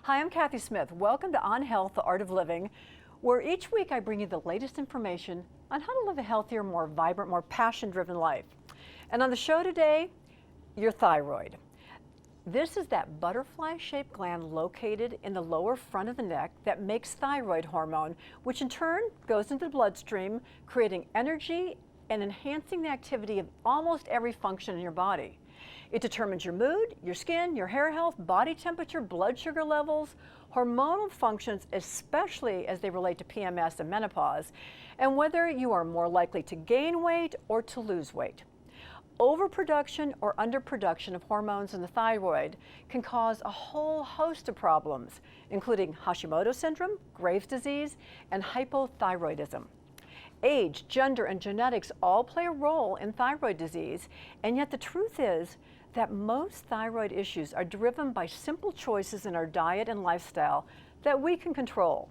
Hi, I'm Kathy Smith. Welcome to On Health, the Art of Living, where each week I bring you the latest information on how to live a healthier, more vibrant, more passion-driven life. And on the show today, your thyroid. This is that butterfly-shaped gland located in the lower front of the neck that makes thyroid hormone, which in turn goes into the bloodstream, creating energy and enhancing the activity of almost every function in your body. It determines your mood, your skin, your hair health, body temperature, blood sugar levels, hormonal functions, especially as they relate to PMS and menopause, and whether you are more likely to gain weight or to lose weight. Overproduction or underproduction of hormones in the thyroid can cause a whole host of problems, including Hashimoto syndrome, Graves' disease, and hypothyroidism. Age, gender, and genetics all play a role in thyroid disease, and yet the truth is that most thyroid issues are driven by simple choices in our diet and lifestyle that we can control.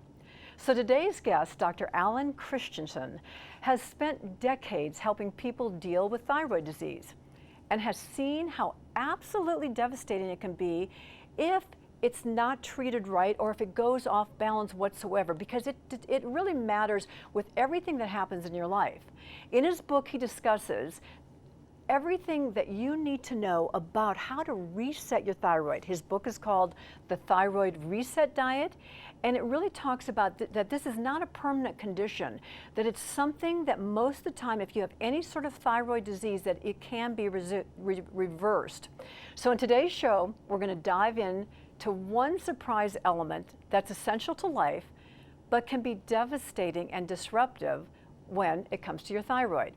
So today's guest, Dr. Alan Christensen, has spent decades helping people deal with thyroid disease and has seen how absolutely devastating it can be if it's not treated right or if it goes off balance whatsoever, because it really matters with everything that happens in your life. In his book, he discusses everything that you need to know about how to reset your thyroid. His book is called The Thyroid Reset Diet, and it really talks about that this is not a permanent condition, that it's something that most of the time, if you have any sort of thyroid disease, that it can be reversed. So in today's show, we're going to dive in to one surprise element that's essential to life, but can be devastating and disruptive when it comes to your thyroid,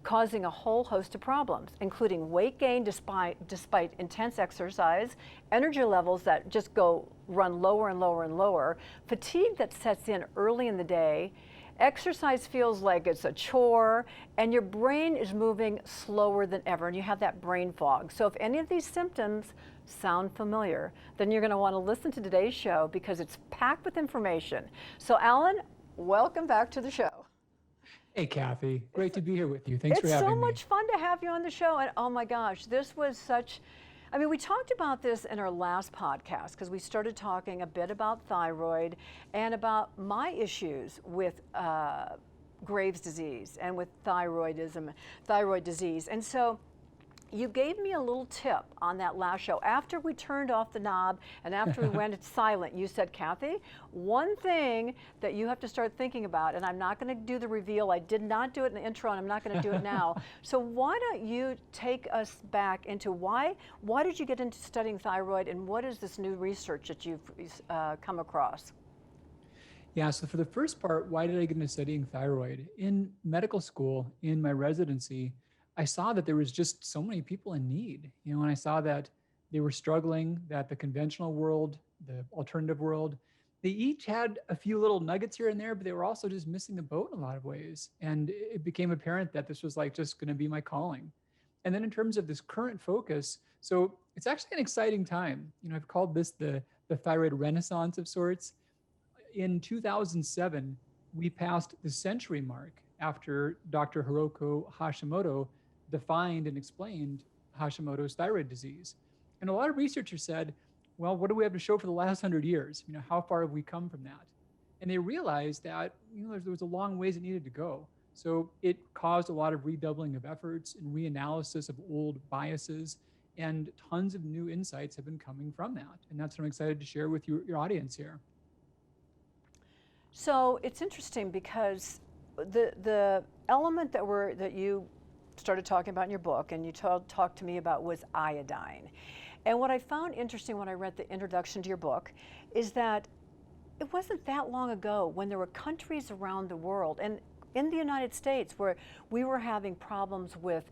causing a whole host of problems, including weight gain despite intense exercise, energy levels that just run lower and lower and lower, fatigue that sets in early in the day, exercise feels like it's a chore, and your brain is moving slower than ever, and you have that brain fog. So if any of these symptoms sound familiar, then you're going to want to listen to today's show because it's packed with information. So Alan, welcome back to the show. Hey, Kathy. Great to be here with you. Thanks for having me. It's so much fun to have you on the show. And oh my gosh, this was such, I mean, we talked about this in our last podcast because we started talking a bit about thyroid and about my issues with Graves' disease and with thyroid disease. And so you gave me a little tip on that last show. After we turned off the knob and after we went silent, you said, Kathy, one thing that you have to start thinking about, and I'm not going to do the reveal, I did not do it in the intro and I'm not going to do it now. So why don't you take us back into why did you get into studying thyroid and what is this new research that you've come across? Yeah, so for the first part, why did I get into studying thyroid? In medical school, in my residency, I saw that there was just so many people in need, and I saw that they were struggling, that the conventional world, the alternative world, they each had a few little nuggets here and there, but they were also just missing the boat in a lot of ways. And it became apparent that this was like just going to be my calling. And then in terms of this current focus, so it's actually an exciting time. I've called this the thyroid renaissance of sorts. In 2007, we passed the century mark after Dr. Hashimoto defined and explained Hashimoto's thyroid disease. And a lot of researchers said, well, what do we have to show for the last 100 years? How far have we come from that? And they realized that, there was a long ways it needed to go. So it caused a lot of redoubling of efforts and reanalysis of old biases, and tons of new insights have been coming from that. And that's what I'm excited to share with your audience here. So it's interesting because the element that you started talking about in your book and you talked to me about was iodine. And what I found interesting when I read the introduction to your book is that it wasn't that long ago when there were countries around the world and in the United States where we were having problems with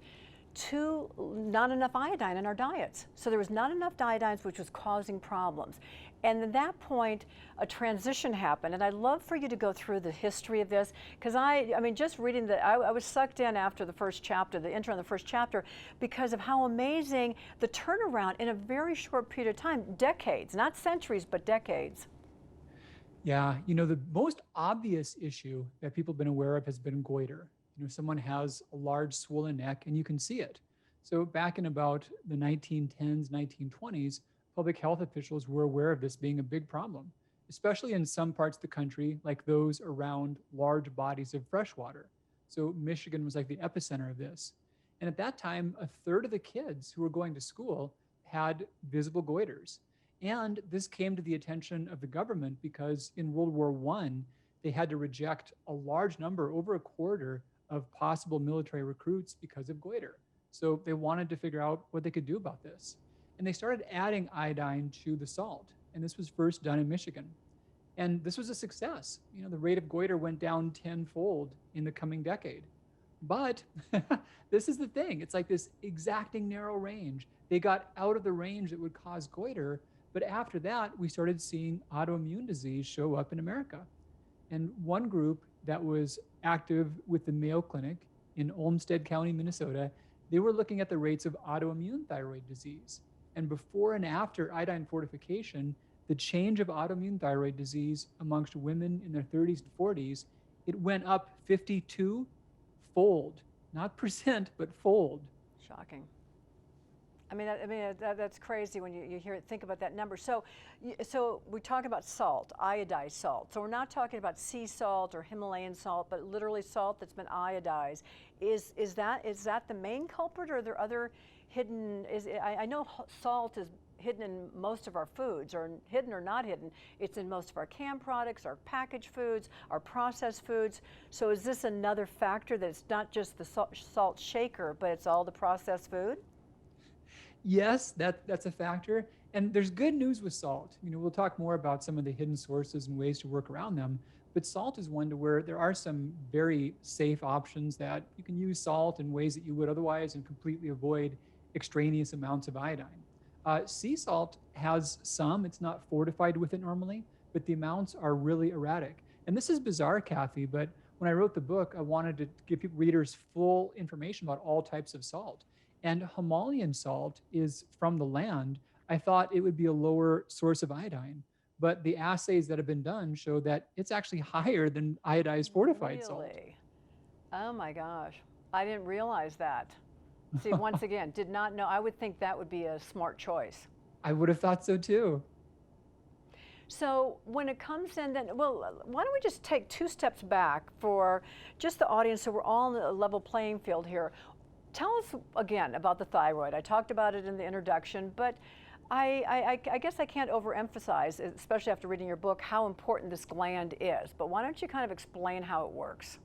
not enough iodine in our diets. So there was not enough iodines, which was causing problems. And at that point, a transition happened. And I'd love for you to go through the history of this, because I mean, just reading I was sucked in after the first chapter, the intro in the first chapter, because of how amazing the turnaround in a very short period of time, decades, not centuries, but decades. Yeah, the most obvious issue that people have been aware of has been goiter. Someone has a large swollen neck and you can see it. So back in about the 1910s, 1920s, public health officials were aware of this being a big problem, especially in some parts of the country, like those around large bodies of fresh water. So Michigan was like the epicenter of this. And at that time, a third of the kids who were going to school had visible goiters. And this came to the attention of the government because in World War I, they had to reject a large number, over a quarter, of possible military recruits because of goiter. So they wanted to figure out what they could do about this. And they started adding iodine to the salt. And this was first done in Michigan. And this was a success. The rate of goiter went down tenfold in the coming decade. But this is the thing. It's like this exacting narrow range. They got out of the range that would cause goiter. But after that, we started seeing autoimmune disease show up in America. And one group that was active with the Mayo Clinic in Olmsted County, Minnesota, they were looking at the rates of autoimmune thyroid disease. And before and after iodine fortification, the change of autoimmune thyroid disease amongst women in their 30s and 40s, it went up 52-fold, not percent, but fold. Shocking. That's crazy when you hear it. Think about that number. So we're talking about salt, iodized salt. So we're not talking about sea salt or Himalayan salt, but literally salt that's been iodized. Is that the main culprit, or are there other hidden? I know salt is hidden in most of our foods, or hidden or not hidden. It's in most of our canned products, our packaged foods, our processed foods. So is this another factor that it's not just the salt shaker, but it's all the processed food? Yes, that's a factor. And there's good news with salt. We'll talk more about some of the hidden sources and ways to work around them. But salt is one to where there are some very safe options that you can use salt in ways that you would otherwise and completely avoid extraneous amounts of iodine. Sea salt has some, it's not fortified with it normally, but the amounts are really erratic. And this is bizarre, Kathy, but when I wrote the book, I wanted to give readers full information about all types of salt. And Himalayan salt is from the land. I thought it would be a lower source of iodine, but the assays that have been done show that it's actually higher than iodized fortified salt. Really? Oh my gosh, I didn't realize that. See, once again, did not know. I would think that would be a smart choice. I would have thought so too. So when it comes in, then, well, why don't we just take 2 steps back for just the audience so we're all on a level playing field here. Tell us again about the thyroid. I talked about it in the introduction, but I guess I can't overemphasize, especially after reading your book, how important this gland is. But why don't you kind of explain how it works?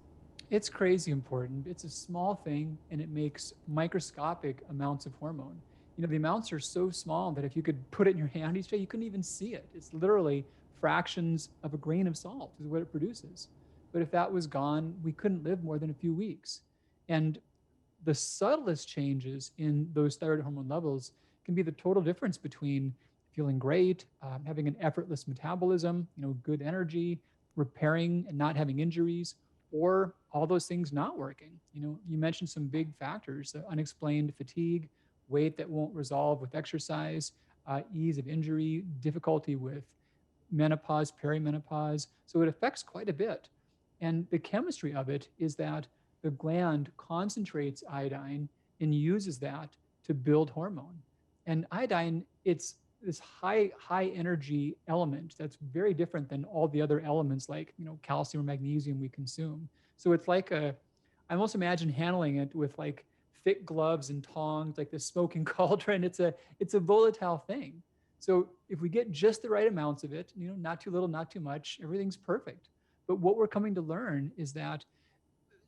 It's crazy important. It's a small thing, and it makes microscopic amounts of hormone. The amounts are so small that if you could put it in your hand each day, you couldn't even see it. It's literally fractions of a grain of salt is what it produces. But if that was gone, we couldn't live more than a few weeks. And the subtlest changes in those thyroid hormone levels can be the total difference between feeling great, having an effortless metabolism, good energy, repairing and not having injuries, or all those things not working. You mentioned some big factors: unexplained fatigue, weight that won't resolve with exercise, ease of injury, difficulty with menopause, perimenopause. So it affects quite a bit. And the chemistry of it is that the gland concentrates iodine and uses that to build hormone. And iodine, it's this high energy element that's very different than all the other elements like, calcium or magnesium we consume. So it's like I almost imagine handling it with like thick gloves and tongs, like this smoking cauldron. It's a volatile thing. So if we get just the right amounts of it, not too little, not too much, everything's perfect. But what we're coming to learn is that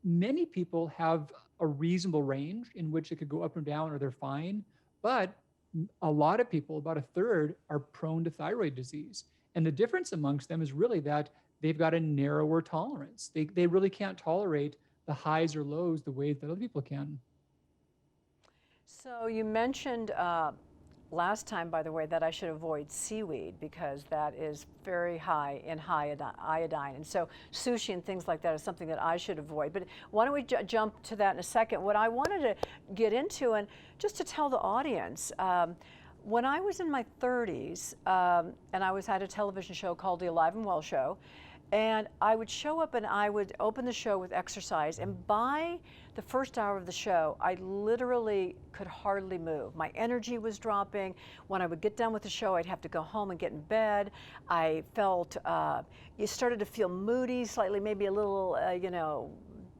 many people have a reasonable range in which it could go up and down, or they're fine. But a lot of people, about a third, are prone to thyroid disease. And the difference amongst them is really that they've got a narrower tolerance. They really can't tolerate the highs or lows the way that other people can. So you mentioned last time, by the way, that I should avoid seaweed because that is very high in iodine. And so sushi and things like that is something that I should avoid. But why don't we jump to that in a second? What I wanted to get into, and just to tell the audience, when I was in my 30s, and I had a television show called The Alive and Well Show, And I would show up and I would open the show with exercise. And by the first hour of the show, I literally could hardly move. My energy was dropping. When I would get done with the show, I'd have to go home and get in bed. I felt, you started to feel moody, slightly, maybe a little,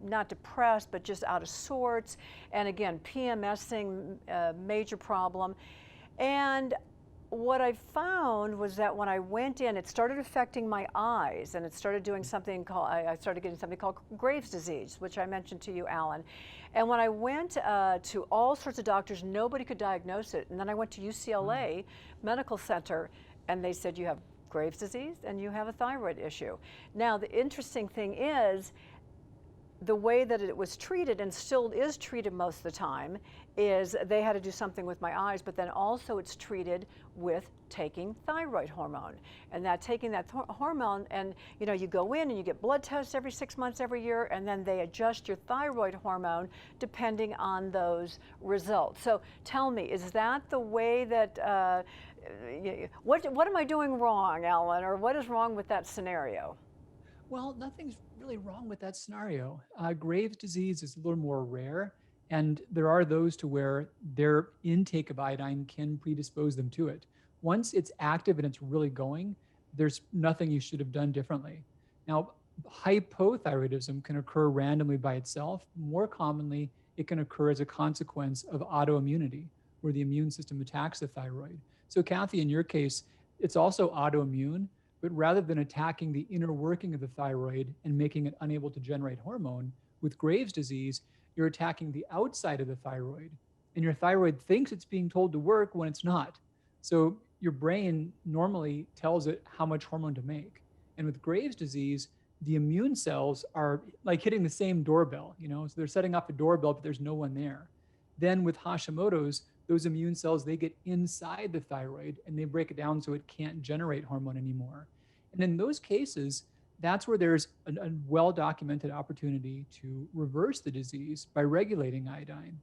not depressed, but just out of sorts. And again, PMSing, major problem. And what I found was that when I went in, it started affecting my eyes, and it started doing something called, I started getting something called Graves' disease, which I mentioned to you, Alan. And when I went to all sorts of doctors, nobody could diagnose it. And then I went to UCLA Medical Center, and they said, you have Graves' disease and you have a thyroid issue. Now, the interesting thing is, the way that it was treated, and still is treated most of the time, is they had to do something with my eyes, but then also it's treated with taking thyroid hormone. And that taking that hormone, and you go in and you get blood tests every 6 months, every year, and then they adjust your thyroid hormone depending on those results. So tell me, is that the way that, what am I doing wrong, Alan, or what is wrong with that scenario? Well, nothing's really wrong with that scenario. Graves' disease is a little more rare, and there are those to where their intake of iodine can predispose them to it. Once it's active and it's really going, there's nothing you should have done differently. Now, hypothyroidism can occur randomly by itself. More commonly, it can occur as a consequence of autoimmunity, where the immune system attacks the thyroid. So, Kathy, in your case, it's also autoimmune, but rather than attacking the inner working of the thyroid and making it unable to generate hormone, with Graves' disease, you're attacking the outside of the thyroid. And your thyroid thinks it's being told to work when it's not. So your brain normally tells it how much hormone to make. And with Graves' disease, the immune cells are like hitting the same doorbell, so they're setting off a doorbell, but there's no one there. Then with Hashimoto's, those immune cells, they get inside the thyroid and they break it down so it can't generate hormone anymore. And in those cases, that's where there's a well-documented opportunity to reverse the disease by regulating iodine.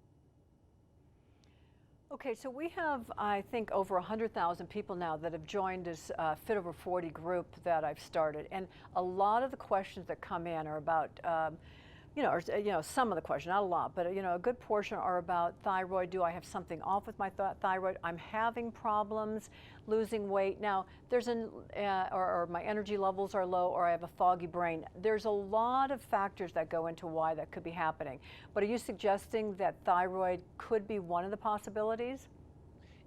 Okay, so we have, I think, over 100,000 people now that have joined this Fit Over 40 group that I've started. And a lot of the questions that come in are about, some of the questions, not a lot, but a good portion are about thyroid. Do I have something off with my thyroid? I'm having problems losing weight. Now, there's or my energy levels are low, or I have a foggy brain. There's a lot of factors that go into why that could be happening. But are you suggesting that thyroid could be one of the possibilities?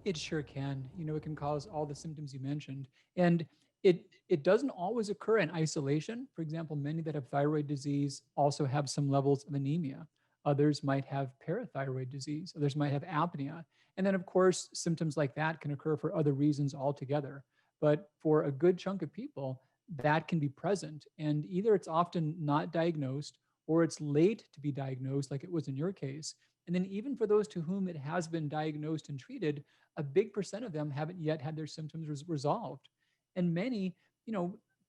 It sure can. It can cause all the symptoms you mentioned. And it doesn't always occur in isolation. For example, many that have thyroid disease also have some levels of anemia. Others might have parathyroid disease. Others might have apnea. And then, of course, symptoms like that can occur for other reasons altogether. But for a good chunk of people, that can be present. And either it's often not diagnosed or it's late to be diagnosed, like it was in your case. And then, even for those to whom it has been diagnosed and treated, a big percent of them haven't yet had their symptoms resolved. And many,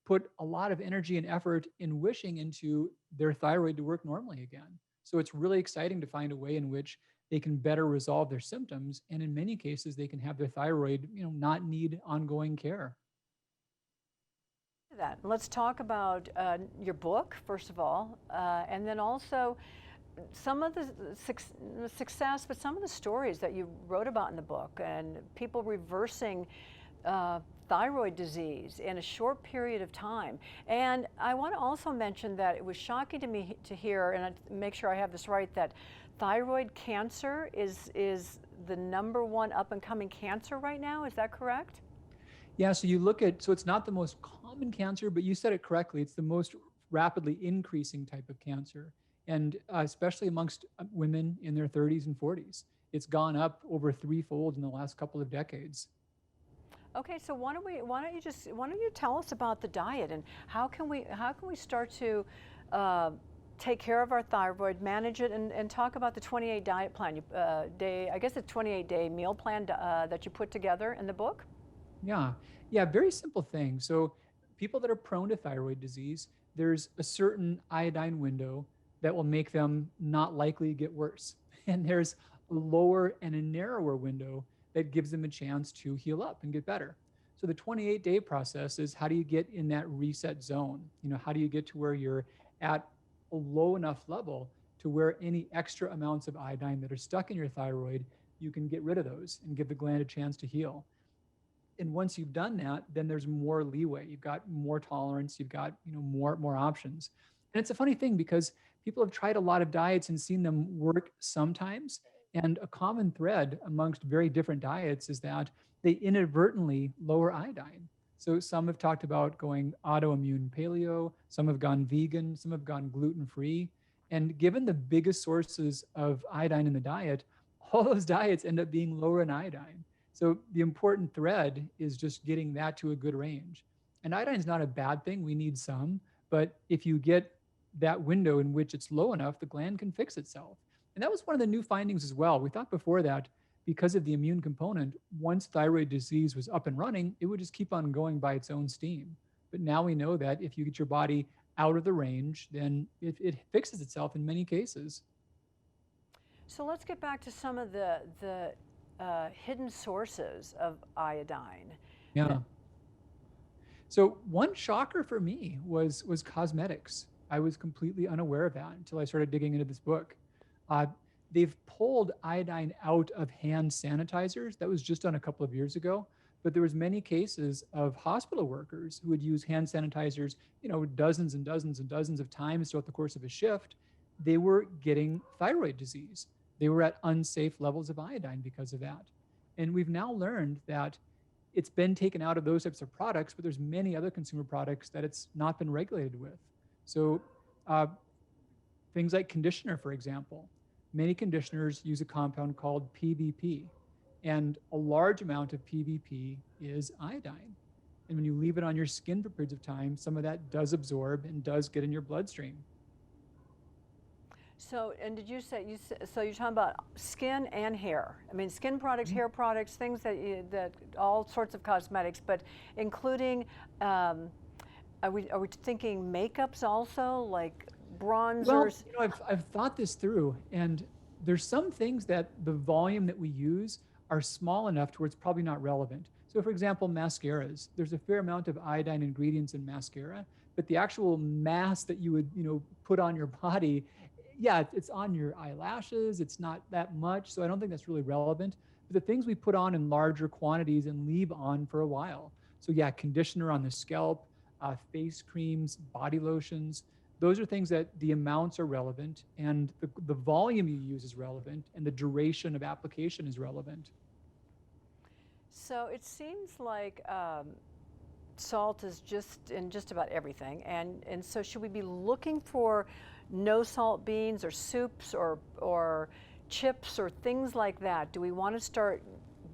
put a lot of energy and effort in wishing into their thyroid to work normally again. So it's really exciting to find a way in which they can better resolve their symptoms. And in many cases, they can have their thyroid, not need ongoing care. That. Let's talk about your book, first of all, and then also some of the success, but some of the stories that you wrote about in the book, and people reversing thyroid disease in a short period of time. And I want to also mention that it was shocking to me to hear, and I make sure I have this right, that thyroid cancer is the #1 up and coming cancer right now. Is that correct? Yeah, so so it's not the most common cancer, but you said it correctly. It's the most rapidly increasing type of cancer. And especially amongst women in their 30s and 40s, it's gone up over threefold in the last couple of decades. Okay, so why don't you tell us about the diet, and how can we start to take care of our thyroid, manage it, and talk about the 28 diet plan, I guess the 28-day meal plan that you put together in the book? Yeah. Yeah. Very simple thing. So, people that are prone to thyroid disease, there's a certain iodine window that will make them not likely to get worse. And there's a lower and a narrower window that gives them a chance to heal up and get better. So, So the 28-day process is, how do you get in that reset zone? How do you get to where you're at a low enough level to where any extra amounts of iodine that are stuck in your thyroid, you can get rid of those and give the gland a chance to heal. And once you've done that, then there's more leeway. You've got more tolerance. You've got more options. And it's a funny thing because people have tried a lot of diets and seen them work sometimes. And a common thread amongst very different diets is that they inadvertently lower iodine. So some have talked about going autoimmune paleo, some have gone vegan, some have gone gluten free. And given the biggest sources of iodine in the diet, all those diets end up being lower in iodine. So the important thread is just getting that to a good range. And iodine is not a bad thing. We need some, but if you get that window in which it's low enough, the gland can fix itself. And that was one of the new findings as well. We thought before that because of the immune component, once thyroid disease was up and running, it would just keep on going by its own steam. But now we know that if you get your body out of the range, then it fixes itself in many cases. So let's get back to some of the hidden sources of iodine. Yeah. So one shocker for me was cosmetics. I was completely unaware of that until I started digging into this book. Uh, they've pulled iodine out of hand sanitizers. That was just done a couple of years ago, but there was many cases of hospital workers who would use hand sanitizers, dozens and dozens and dozens of times throughout the course of a shift. They were getting thyroid disease. They were at unsafe levels of iodine because of that. And we've now learned that it's been taken out of those types of products, but there's many other consumer products that it's not been regulated with. So uh, things like conditioner, for example, many conditioners use a compound called PVP, and a large amount of PVP is iodine. And when you leave it on your skin for periods of time, some of that does absorb and does get in your bloodstream. So, and did you say so? You're talking about skin and hair. I mean, skin products, hair products, things that all sorts of cosmetics, but including. Are we thinking makeups also, like bronzers? Well, I've thought this through, and there's some things that the volume that we use are small enough to where it's probably not relevant. So, for example, mascaras. There's a fair amount of iodine ingredients in mascara, but the actual mass that you would put on your body, yeah, it's on your eyelashes. It's not that much, so I don't think that's really relevant. But the things we put on in larger quantities and leave on for a while. So yeah, conditioner on the scalp, face creams, body lotions. Those are things that the amounts are relevant, and the volume you use is relevant, and the duration of application is relevant. So it seems like salt is just in just about everything, and so should we be looking for no salt beans or soups or chips or things like that? Do we want to start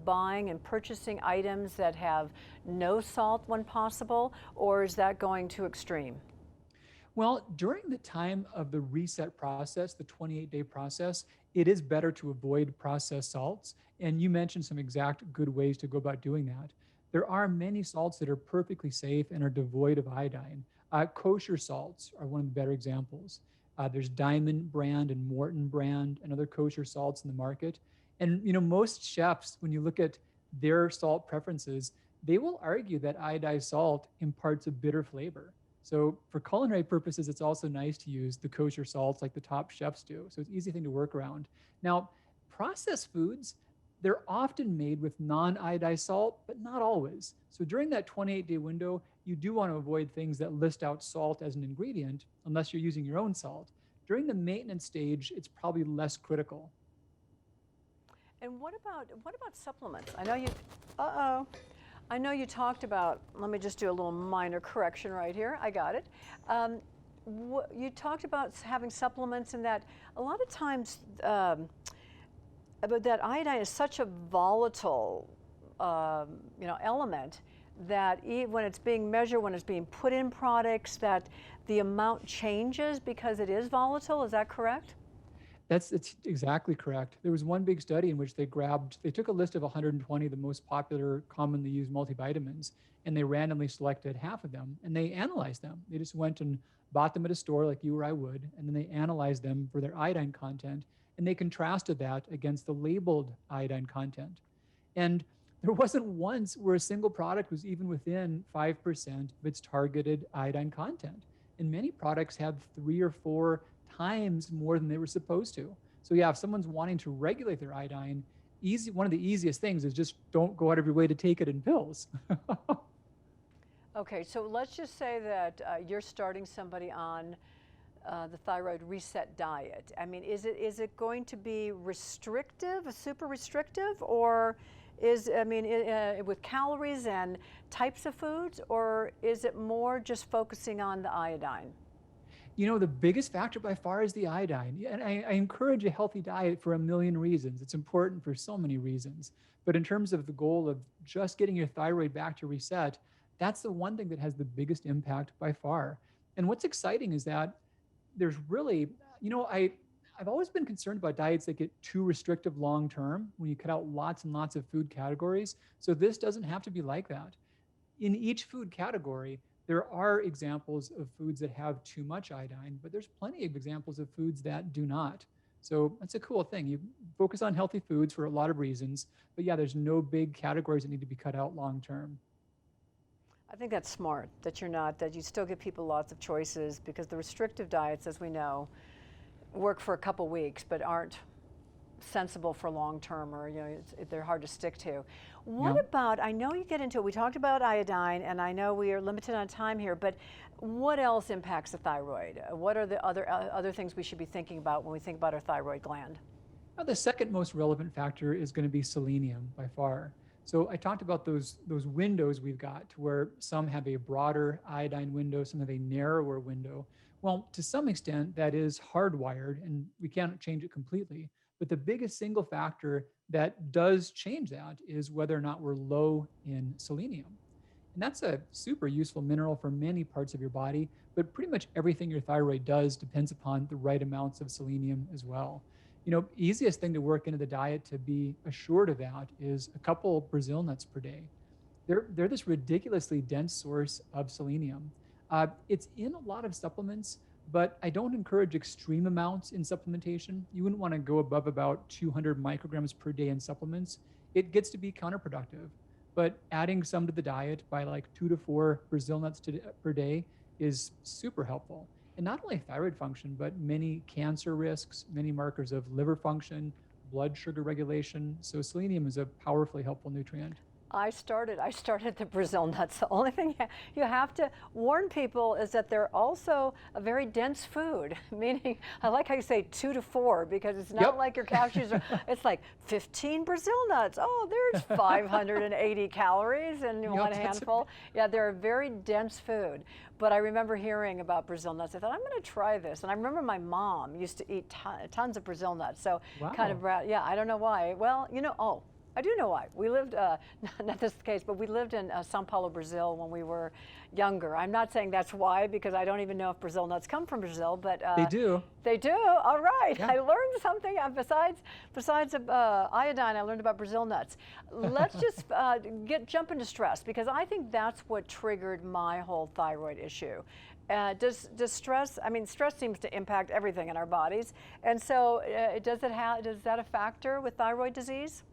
buying and purchasing items that have no salt when possible, or is that going too extreme? Well, during the time of the reset process, the 28-day process, it is better to avoid processed salts. And you mentioned some exact good ways to go about doing that. There are many salts that are perfectly safe and are devoid of iodine. Kosher salts are one of the better examples. There's Diamond brand and Morton brand and other kosher salts in the market. And most chefs, when you look at their salt preferences, they will argue that iodized salt imparts a bitter flavor. So for culinary purposes, it's also nice to use the kosher salts like the top chefs do. So it's an easy thing to work around. Now, processed foods, they're often made with non-iodized salt, but not always. So during that 28-day window, you do want to avoid things that list out salt as an ingredient, unless you're using your own salt. During the maintenance stage, it's probably less critical. And what about supplements? I know you. I know you talked about. Let me just do a little minor correction right here. I got it. You talked about having supplements, and that a lot of times, but that iodine is such a volatile, element that when it's being measured, when it's being put in products, that the amount changes because it is volatile. Is that correct? It's exactly correct. There was one big study in which they took a list of 120 of the most popular, commonly used multivitamins, and they randomly selected half of them, and they analyzed them. They just went and bought them at a store like you or I would, and then they analyzed them for their iodine content, and they contrasted that against the labeled iodine content. And There wasn't once where a single product was even within 5% of its targeted iodine content. And many products have 3 or 4 times more than they were supposed to. So yeah, if someone's wanting to regulate their iodine, one of the easiest things is just don't go out of your way to take it in pills. Okay, so let's just say that you're starting somebody on the thyroid reset diet. I mean, is it going to be restrictive, super restrictive, or with calories and types of foods, or is it more just focusing on the iodine? The biggest factor by far is the iodine. And I encourage a healthy diet for a million reasons. It's important for so many reasons. But in terms of the goal of just getting your thyroid back to reset, that's the one thing that has the biggest impact by far. And what's exciting is that there's really, I've always been concerned about diets that get too restrictive long term when you cut out lots and lots of food categories. So this doesn't have to be like that. In each food category, there are examples of foods that have too much iodine, but there's plenty of examples of foods that do not. So that's a cool thing. You focus on healthy foods for a lot of reasons, but yeah, there's no big categories that need to be cut out long term. I think that's smart, that you still give people lots of choices, because the restrictive diets, as we know, work for a couple weeks but aren't sensible for long term, or they're hard to stick to. What about, I know you get into it, we talked about iodine, and I know we are limited on time here, but what else impacts the thyroid? What are the other things we should be thinking about when we think about our thyroid gland? Now, the second most relevant factor is going to be selenium by far. So I talked about those windows we've got, to where some have a broader iodine window, some have a narrower window. Well, to some extent, that is hardwired, and we can't change it completely. But the biggest single factor that does change that is whether or not we're low in selenium. And that's a super useful mineral for many parts of your body, but pretty much everything your thyroid does depends upon the right amounts of selenium as well. Easiest thing to work into the diet to be assured of that is a couple Brazil nuts per day. They're this ridiculously dense source of selenium. It's in a lot of supplements, but I don't encourage extreme amounts in supplementation. You wouldn't want to go above about 200 micrograms per day in supplements. It gets to be counterproductive. But adding some to the diet by like 2 to 4 Brazil nuts per day is super helpful. And not only thyroid function, but many cancer risks, many markers of liver function, blood sugar regulation. So selenium is a powerfully helpful nutrient. I started the Brazil nuts. The only thing you have to warn people is that they're also a very dense food, meaning, I like how you say 2 to 4, because it's not like your cashews are, it's like 15 Brazil nuts. Oh, there's 580 calories in one handful. Yeah, they're a very dense food. But I remember hearing about Brazil nuts. I thought, I'm going to try this. And I remember my mom used to eat tons of Brazil nuts. So kind of, I don't know why. Well, I do know why. We lived, not this case, but we lived in Sao Paulo, Brazil when we were younger. I'm not saying that's why, because I don't even know if Brazil nuts come from Brazil, but they do. They do. All right. Yeah. I learned something besides iodine. I learned about Brazil nuts. Let's just jump into stress, because I think that's what triggered my whole thyroid issue. Does stress? I mean, stress seems to impact everything in our bodies, and so does that a factor with thyroid disease?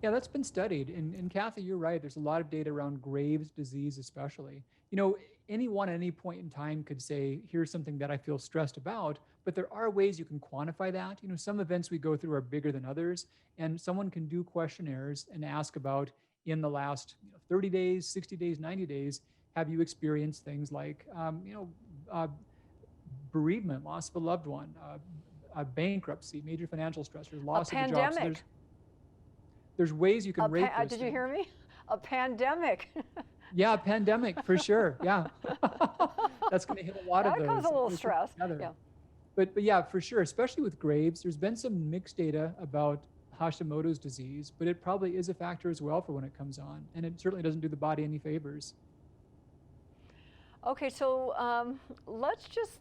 Yeah, that's been studied. And Kathy, you're right. There's a lot of data around Graves' disease, especially. Anyone at any point in time could say, here's something that I feel stressed about, but there are ways you can quantify that. Some events we go through are bigger than others, and someone can do questionnaires and ask about, in the last 30 days, 60 days, 90 days, have you experienced things like, bereavement, loss of a loved one, bankruptcy, major financial stressors, loss of a job. So there's ways you can rate this. Did you hear me? A pandemic. Yeah, a pandemic for sure. Yeah, that's going to hit a lot of those. That causes a little stress. Yeah. But yeah, for sure, especially with Graves, there's been some mixed data about Hashimoto's disease, but it probably is a factor as well for when it comes on, and it certainly doesn't do the body any favors. Okay, so let's just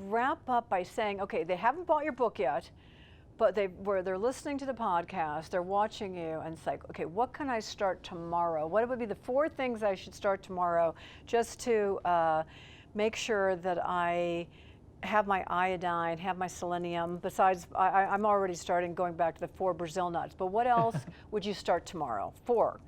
wrap up by saying, okay, they haven't bought your book yet, but they're listening to the podcast, they're watching you, and it's like, okay, what can I start tomorrow? What would be the 4 things I should start tomorrow just to make sure that I have my iodine, have my selenium? Besides, I'm already starting going back to the 4 Brazil nuts, but what else would you start tomorrow? 4.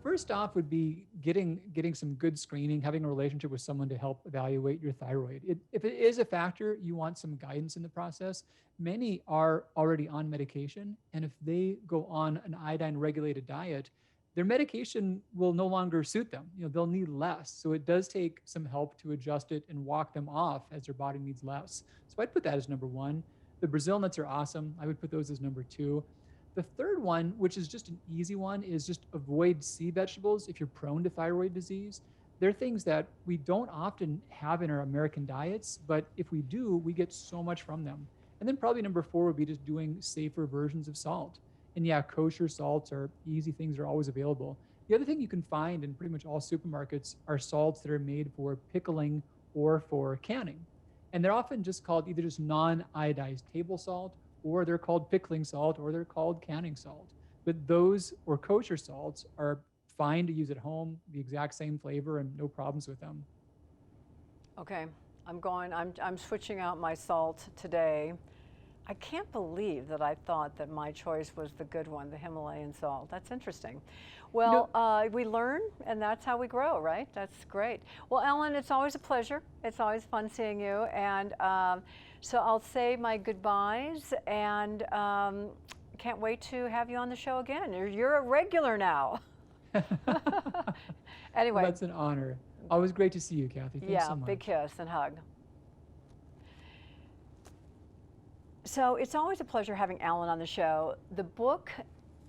First off would be getting some good screening, having a relationship with someone to help evaluate your thyroid. If it is a factor, you want some guidance in the process. Many are already on medication, and if they go on an iodine regulated diet, their medication will no longer suit them. They'll need less. So it does take some help to adjust it and walk them off as their body needs less. So I'd put that as number one. The Brazil nuts are awesome. I would put those as number two. The third one, which is just an easy one, is just avoid sea vegetables if you're prone to thyroid disease. They're things that we don't often have in our American diets, but if we do, we get so much from them. And then probably number four would be just doing safer versions of salt. And yeah, kosher salts are easy things, are always available. The other thing you can find in pretty much all supermarkets are salts that are made for pickling or for canning. And they're often just called either just non-iodized table salt, or they're called pickling salt, or they're called canning salt. But those or kosher salts are fine to use at home, the exact same flavor and no problems with them. Okay, I'm switching out my salt today. I can't believe that I thought that my choice was the good one, the Himalayan salt. That's interesting. Well, we learn, and that's how we grow, right? That's great. Well, Ellen, it's always a pleasure. It's always fun seeing you. And so I'll say my goodbyes, and can't wait to have you on the show again. You're a regular now. Anyway. Well, that's an honor. Always great to see you, Kathy. Thanks so much. Big kiss and hug. So it's always a pleasure having Alan on the show. The book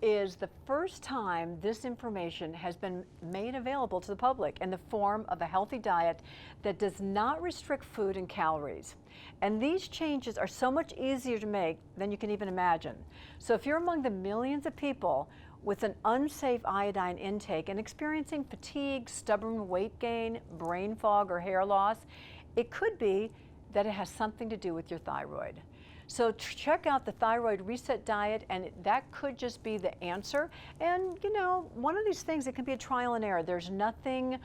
is the first time this information has been made available to the public in the form of a healthy diet that does not restrict food and calories. And these changes are so much easier to make than you can even imagine. So if you're among the millions of people with an unsafe iodine intake and experiencing fatigue, stubborn weight gain, brain fog, or hair loss, it could be that it has something to do with your thyroid. So check out the Thyroid Reset Diet, and that could just be the answer. And one of these things, it can be a trial and error. There's nothing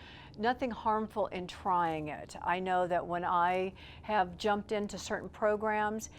harmful in trying it. I know that when I have jumped into certain programs,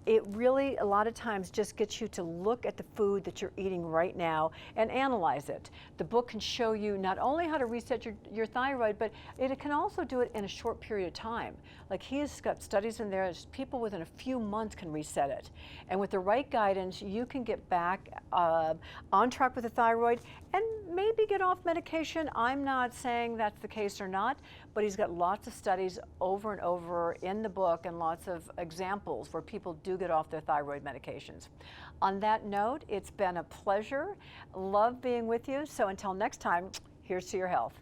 it really a lot of times just gets you to look at the food that you're eating right now and analyze it. The book can show you not only how to reset your thyroid, but it can also do it in a short period of time. Like he has got studies in there, people within a few months can reset it. And with the right guidance, you can get back on track with the thyroid and maybe get off medication. I'm not saying that's the case or not, but he's got lots of studies over and over in the book and lots of examples where people do get off their thyroid medications. On that note, it's been a pleasure. Love being with you. So until next time, here's to your health.